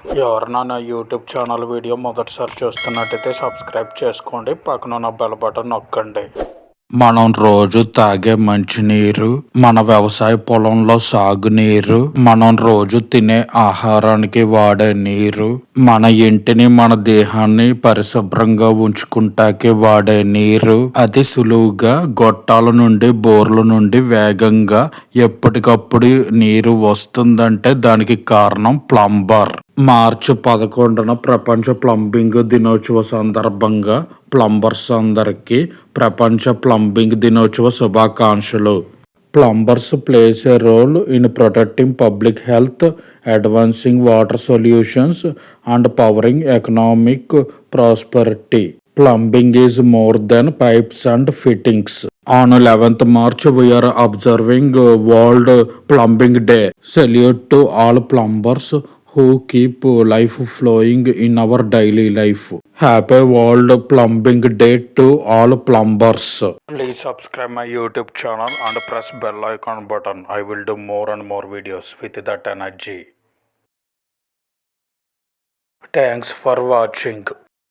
ఎవరన్నా నా YouTube channel video మొదటిసారి చూస్తున్నట్టయితే సబ్స్క్రైబ్ చేసుకోండి, పక్కన ఉన్న బెల్ బటన్ నొక్కండి. మనం రోజు తాగే మంచినీరు, మన వ్యవసాయ పొలంలో సాగునీరు, మనం రోజు తినే ఆహారానికి వాడే నీరు, మన ఇంటిని మన దేహాన్ని పరిశుభ్రంగా ఉంచుకుంటాకి వాడే నీరు, అది సులువుగా గొట్టాల నుండి బోర్ల నుండి వేగంగా ఎప్పటికప్పుడు నీరు వస్తుందంటే దానికి కారణం ప్లంబర్. మార్చి 11న ప్రపంచ ప్లంబింగ్ దినోత్సవ సందర్భంగా ప్లంబర్స్ అందరికీ ప్రపంచ ప్లంబింగ్ దినోత్సవ శుభాకాంక్షలు. Plumbers plays a role in protecting public health, advancing water solutions, and powering economic prosperity. Plumbing is more than pipes and fittings. On 11th March, we are observing World Plumbing Day. Salute to all plumbers who keep life flowing in our daily life. Happy World Plumbing Day to all plumbers. Please subscribe my YouTube channel and press bell icon button. I will do more and more videos with that energy. Thanks for watching.